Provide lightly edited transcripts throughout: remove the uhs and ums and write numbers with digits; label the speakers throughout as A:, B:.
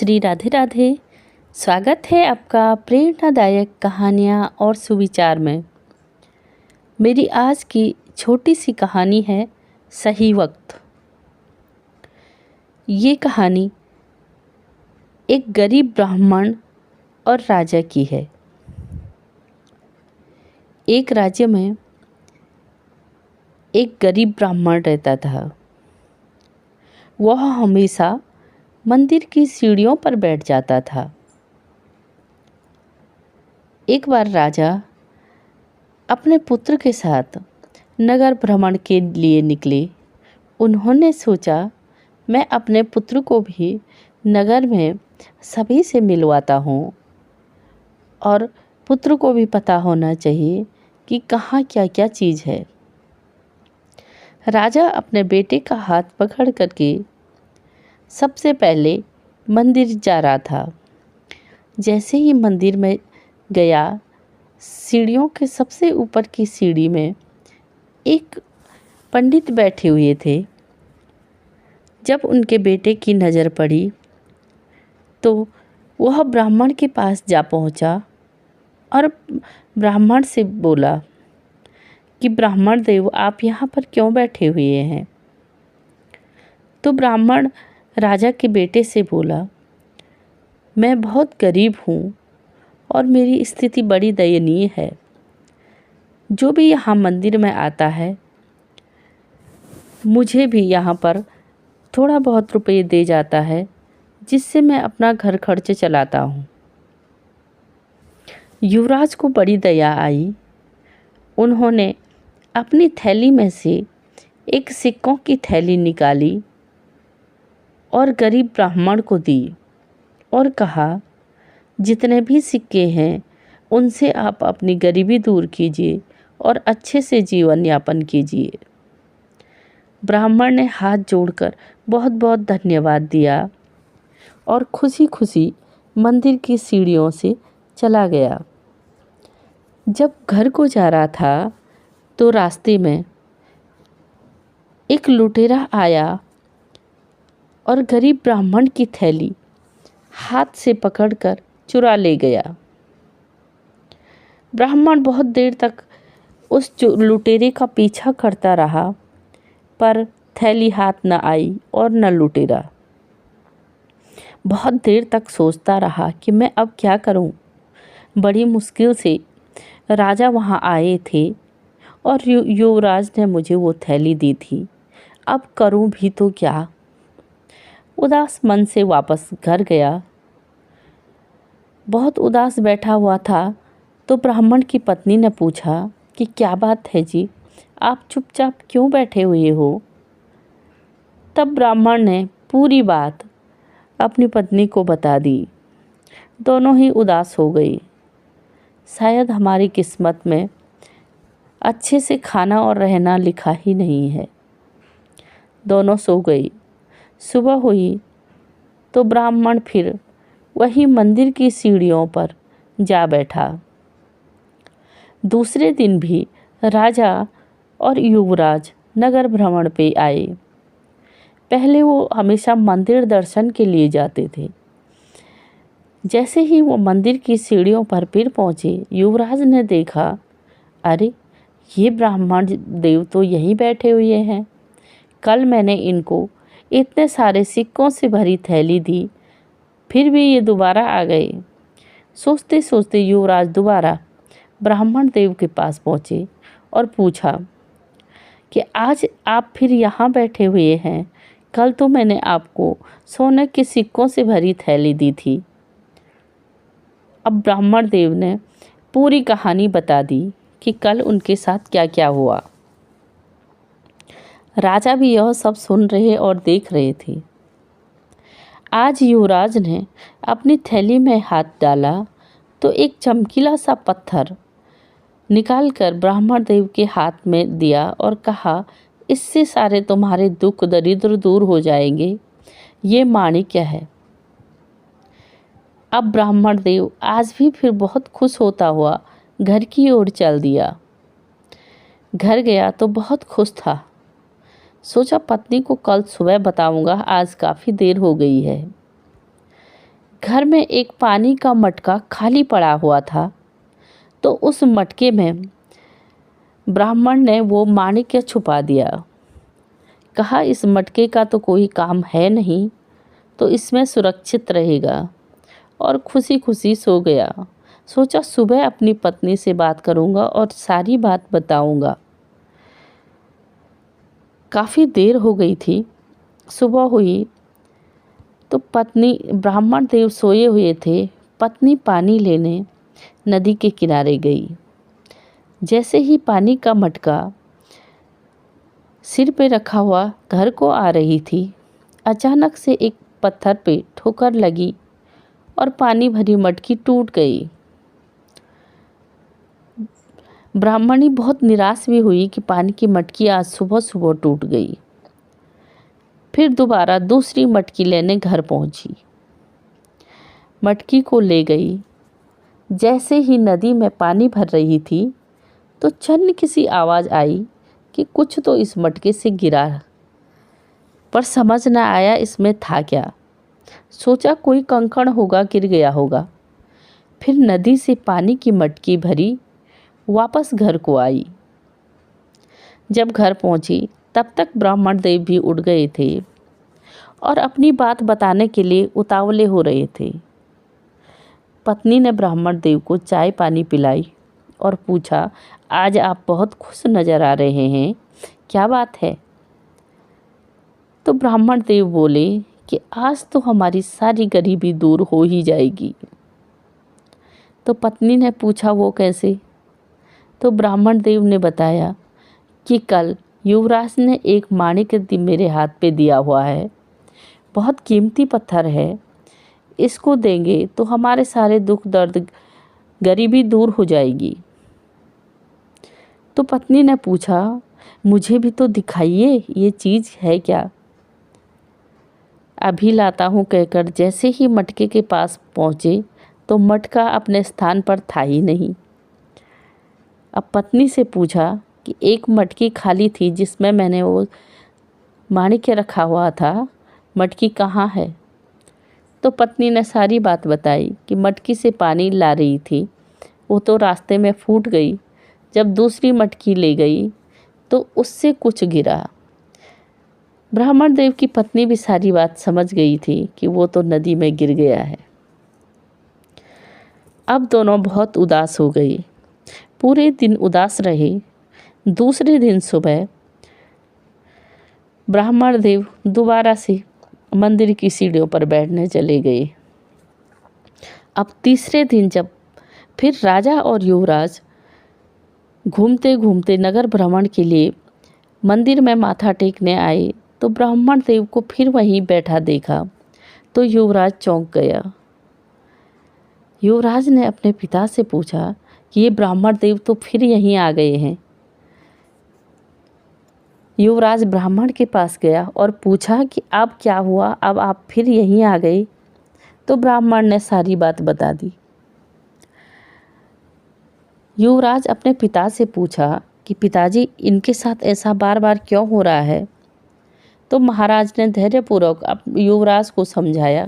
A: श्री राधे राधे। स्वागत है आपका प्रेरणादायक कहानियाँ और सुविचार में। मेरी आज की छोटी सी कहानी है सही वक्त। ये कहानी एक गरीब ब्राह्मण और राजा की है। एक राज्य में एक गरीब ब्राह्मण रहता था। वह हमेशा मंदिर की सीढ़ियों पर बैठ जाता था। एक बार राजा अपने पुत्र के साथ नगर भ्रमण के लिए निकले। उन्होंने सोचा मैं अपने पुत्र को भी नगर में सभी से मिलवाता हूँ और पुत्र को भी पता होना चाहिए कि कहाँ क्या क्या चीज़ है। राजा अपने बेटे का हाथ पकड़ करके सबसे पहले मंदिर जा रहा था। जैसे ही मंदिर में गया, सीढ़ियों के सबसे ऊपर की सीढ़ी में एक पंडित बैठे हुए थे। जब उनके बेटे की नज़र पड़ी तो वह ब्राह्मण के पास जा पहुंचा और ब्राह्मण से बोला कि ब्राह्मण देव, आप यहाँ पर क्यों बैठे हुए हैं? तो ब्राह्मण राजा के बेटे से बोला, मैं बहुत गरीब हूँ और मेरी स्थिति बड़ी दयनीय है। जो भी यहाँ मंदिर में आता है मुझे भी यहाँ पर थोड़ा बहुत रुपये दे जाता है, जिससे मैं अपना घर खर्च चलाता हूँ। युवराज को बड़ी दया आई। उन्होंने अपनी थैली में से एक सिक्कों की थैली निकाली और गरीब ब्राह्मण को दी और कहा, जितने भी सिक्के हैं उनसे आप अपनी गरीबी दूर कीजिए और अच्छे से जीवन यापन कीजिए। ब्राह्मण ने हाथ जोड़कर बहुत बहुत धन्यवाद दिया और खुशी खुशी मंदिर की सीढ़ियों से चला गया। जब घर को जा रहा था तो रास्ते में एक लुटेरा आया और गरीब ब्राह्मण की थैली हाथ से पकड़कर चुरा ले गया। ब्राह्मण बहुत देर तक उस लुटेरे का पीछा करता रहा, पर थैली हाथ न आई और न लुटेरा। बहुत देर तक सोचता रहा कि मैं अब क्या करूं। बड़ी मुश्किल से राजा वहां आए थे और युवराज ने मुझे वो थैली दी थी। अब करूं भी तो क्या? उदास मन से वापस घर गया। बहुत उदास बैठा हुआ था तो ब्राह्मण की पत्नी ने पूछा कि क्या बात है जी, आप चुपचाप क्यों बैठे हुए हो? तब ब्राह्मण ने पूरी बात अपनी पत्नी को बता दी। दोनों ही उदास हो गई। शायद हमारी किस्मत में अच्छे से खाना और रहना लिखा ही नहीं है। दोनों सो गई। सुबह हुई तो ब्राह्मण फिर वही मंदिर की सीढ़ियों पर जा बैठा। दूसरे दिन भी राजा और युवराज नगर भ्रमण पे आए। पहले वो हमेशा मंदिर दर्शन के लिए जाते थे। जैसे ही वो मंदिर की सीढ़ियों पर फिर पहुँचे, युवराज ने देखा, अरे ये ब्राह्मण देव तो यहीं बैठे हुए हैं। कल मैंने इनको इतने सारे सिक्कों से भरी थैली दी, फिर भी ये दोबारा आ गए। सोचते सोचते युवराज दोबारा ब्राह्मण देव के पास पहुँचे और पूछा कि आज आप फिर यहाँ बैठे हुए हैं? कल तो मैंने आपको सोने के सिक्कों से भरी थैली दी थी। अब ब्राह्मण देव ने पूरी कहानी बता दी कि कल उनके साथ क्या क्या हुआ। राजा भी यह सब सुन रहे और देख रहे थे। आज युवराज ने अपनी थैली में हाथ डाला तो एक चमकीला सा पत्थर निकालकर ब्राह्मण देव के हाथ में दिया और कहा, इससे सारे तुम्हारे दुख दरिद्र दूर हो जाएंगे। ये माणिक्य है। अब ब्राह्मण देव आज भी फिर बहुत खुश होता हुआ घर की ओर चल दिया। घर गया तो बहुत खुश था। सोचा पत्नी को कल सुबह बताऊंगा, आज काफ़ी देर हो गई है। घर में एक पानी का मटका खाली पड़ा हुआ था, तो उस मटके में ब्राह्मण ने वो माणिक्य छुपा दिया। कहा इस मटके का तो कोई काम है नहीं, तो इसमें सुरक्षित रहेगा, और खुशी खुशी सो गया। सोचा सुबह अपनी पत्नी से बात करूंगा और सारी बात बताऊंगा। काफ़ी देर हो गई थी। सुबह हुई तो पत्नी, ब्राह्मण देव सोए हुए थे। पत्नी पानी लेने नदी के किनारे गई। जैसे ही पानी का मटका सिर पे रखा हुआ घर को आ रही थी, अचानक से एक पत्थर पे ठोकर लगी और पानी भरी मटकी टूट गई। ब्राह्मणी बहुत निराश भी हुई कि पानी की मटकी आज सुबह सुबह टूट गई। फिर दोबारा दूसरी मटकी लेने घर पहुंची। मटकी को ले गई। जैसे ही नदी में पानी भर रही थी, तो चन्न किसी आवाज़ आई कि कुछ तो इस मटके से गिरा, पर समझ न आया इसमें था क्या। सोचा कोई कंकड़ होगा, गिर गया होगा। फिर नदी से पानी की मटकी भरी वापस घर को आई। जब घर पहुंची तब तक ब्राह्मण देव भी उठ गए थे और अपनी बात बताने के लिए उतावले हो रहे थे। पत्नी ने ब्राह्मण देव को चाय पानी पिलाई और पूछा, आज आप बहुत खुश नज़र आ रहे हैं, क्या बात है? तो ब्राह्मण देव बोले कि आज तो हमारी सारी गरीबी दूर हो ही जाएगी। तो पत्नी ने पूछा वो कैसे? तो ब्राह्मण देव ने बताया कि कल युवराज ने एक माणिक्य मेरे हाथ पे दिया हुआ है, बहुत कीमती पत्थर है, इसको देंगे तो हमारे सारे दुख दर्द गरीबी दूर हो जाएगी। तो पत्नी ने पूछा, मुझे भी तो दिखाइए ये चीज़ है क्या? अभी लाता हूँ कहकर जैसे ही मटके के पास पहुँचे तो मटका अपने स्थान पर था ही नहीं। अब पत्नी से पूछा कि एक मटकी खाली थी जिसमें मैंने वो माणिक्य रखा हुआ था, मटकी कहाँ है? तो पत्नी ने सारी बात बताई कि मटकी से पानी ला रही थी, वो तो रास्ते में फूट गई। जब दूसरी मटकी ले गई तो उससे कुछ गिरा। ब्राह्मण देव की पत्नी भी सारी बात समझ गई थी कि वो तो नदी में गिर गया है। अब दोनों बहुत उदास हो गई। पूरे दिन उदास रहे। दूसरे दिन सुबह ब्राह्मण देव दोबारा से मंदिर की सीढ़ियों पर बैठने चले गए। अब तीसरे दिन जब फिर राजा और युवराज घूमते घूमते नगर भ्रमण के लिए मंदिर में माथा टेकने आए, तो ब्राह्मण देव को फिर वहीं बैठा देखा तो युवराज चौंक गया। युवराज ने अपने पिता से पूछा कि ये ब्राह्मण देव तो फिर यहीं आ गए हैं। युवराज ब्राह्मण के पास गया और पूछा कि अब क्या हुआ, अब आप फिर यहीं आ गए? तो ब्राह्मण ने सारी बात बता दी। युवराज अपने पिता से पूछा कि पिताजी, इनके साथ ऐसा बार बार क्यों हो रहा है? तो महाराज ने धैर्यपूर्वक युवराज को समझाया,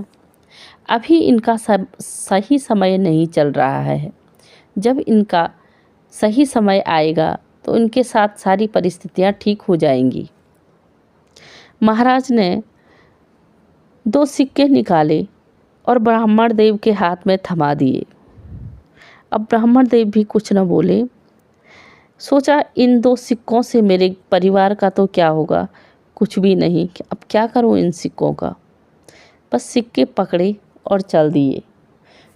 A: अभी इनका सही समय नहीं चल रहा है। जब इनका सही समय आएगा तो इनके साथ सारी परिस्थितियां ठीक हो जाएंगी। महाराज ने 2 सिक्के निकाले और ब्राह्मण देव के हाथ में थमा दिए। अब ब्राह्मण देव भी कुछ न बोले। सोचा इन 2 सिक्कों से मेरे परिवार का तो क्या होगा, कुछ भी नहीं, अब क्या करूं इन सिक्कों का। बस सिक्के पकड़े और चल दिए।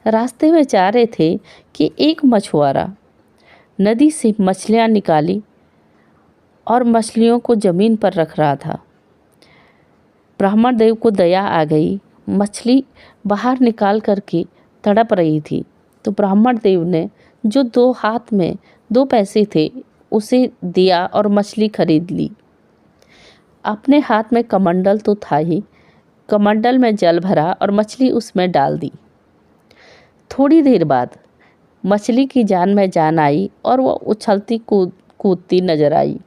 A: रास्ते में जा रहे थे कि एक मछुआरा नदी से मछलियां निकाली और मछलियों को ज़मीन पर रख रहा था। ब्राह्मण देव को दया आ गई। मछली बाहर निकाल करके तड़प रही थी, तो ब्राह्मण देव ने जो 2 हाथ में 2 पैसे थे उसे दिया और मछली खरीद ली। अपने हाथ में कमंडल तो था ही, कमंडल में जल भरा और मछली उसमें डाल दी। थोड़ी देर बाद मछली की जान में जान आई और वह उछलती कूदती नजर आई।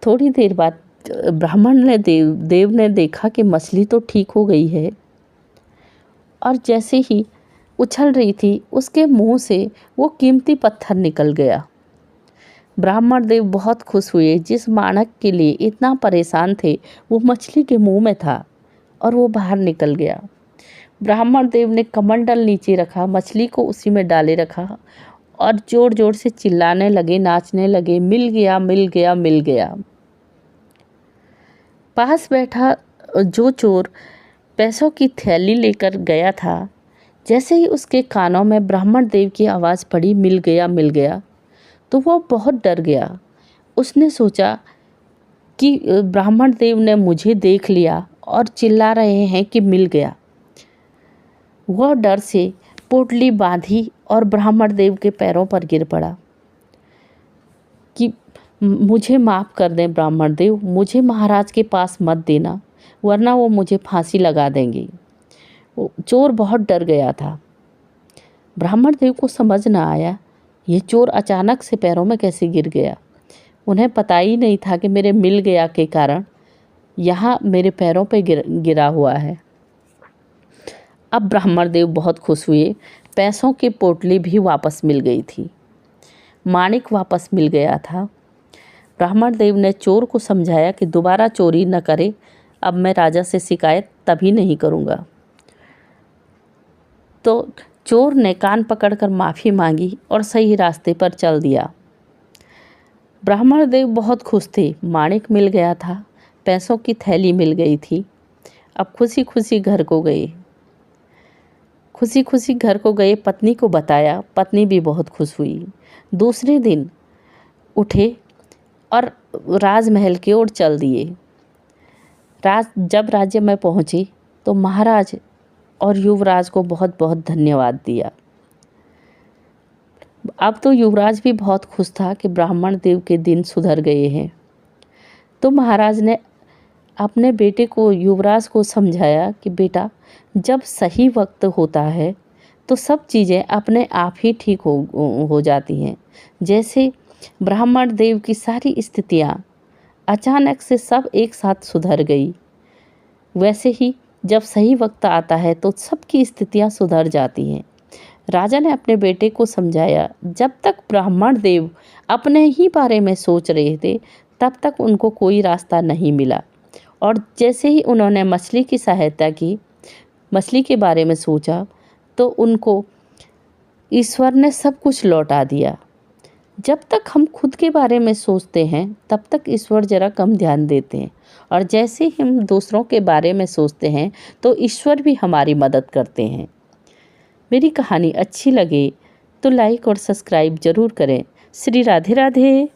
A: थोड़ी देर बाद ब्राह्मण ने देव ने देखा कि मछली तो ठीक हो गई है, और जैसे ही उछल रही थी उसके मुंह से वो कीमती पत्थर निकल गया। ब्राह्मण देव बहुत खुश हुए। जिस माणक के लिए इतना परेशान थे वो मछली के मुंह में था और वो बाहर निकल गया। ब्राह्मण देव ने कमंडल नीचे रखा, मछली को उसी में डाले रखा और जोर जोर से चिल्लाने लगे, नाचने लगे, मिल गया मिल गया मिल गया। पास बैठा जो चोर पैसों की थैली लेकर गया था, जैसे ही उसके कानों में ब्राह्मण देव की आवाज़ पड़ी मिल गया, तो वो बहुत डर गया। उसने सोचा कि ब्राह्मण देव ने मुझे देख लिया और चिल्ला रहे हैं कि मिल गया। वह डर से पोटली बांधी और ब्राह्मण देव के पैरों पर गिर पड़ा कि मुझे माफ़ कर दें ब्राह्मण देव, मुझे महाराज के पास मत देना वरना वो मुझे फांसी लगा देंगे। चोर बहुत डर गया था। ब्राह्मण देव को समझ ना आया ये चोर अचानक से पैरों में कैसे गिर गया। उन्हें पता ही नहीं था कि मेरे मिल गया के कारण यहाँ मेरे पैरों पे गिरा हुआ है। अब ब्राह्मण देव बहुत खुश हुए। पैसों की पोटली भी वापस मिल गई थी, माणिक वापस मिल गया था। ब्राह्मण देव ने चोर को समझाया कि दोबारा चोरी न करे, अब मैं राजा से शिकायत तभी नहीं करूँगा। तो चोर ने कान पकड़कर माफ़ी मांगी और सही रास्ते पर चल दिया। ब्राह्मण देव बहुत खुश थे। माणिक मिल गया था, पैसों की थैली मिल गई थी। अब खुशी खुशी घर को गए। पत्नी को बताया, पत्नी भी बहुत खुश हुई। दूसरे दिन उठे और राजमहल की ओर चल दिए। जब राज्य में पहुँचे तो महाराज और युवराज को बहुत बहुत धन्यवाद दिया। अब तो युवराज भी बहुत खुश था कि ब्राह्मण देव के दिन सुधर गए हैं। तो महाराज ने अपने बेटे को, युवराज को समझाया कि बेटा, जब सही वक्त होता है तो सब चीज़ें अपने आप ही ठीक हो जाती हैं। जैसे ब्राह्मण देव की सारी स्थितियाँ अचानक से सब एक साथ सुधर गई, वैसे ही जब सही वक्त आता है तो सबकी स्थितियाँ सुधर जाती हैं। राजा ने अपने बेटे को समझाया, जब तक ब्राह्मण देव अपने ही बारे में सोच रहे थे तब तक उनको कोई रास्ता नहीं मिला, और जैसे ही उन्होंने मछली की सहायता की, मछली के बारे में सोचा, तो उनको ईश्वर ने सब कुछ लौटा दिया। जब तक हम खुद के बारे में सोचते हैं तब तक ईश्वर ज़रा कम ध्यान देते हैं, और जैसे ही हम दूसरों के बारे में सोचते हैं तो ईश्वर भी हमारी मदद करते हैं। मेरी कहानी अच्छी लगे तो लाइक और सब्सक्राइब ज़रूर करें। श्री राधे राधे।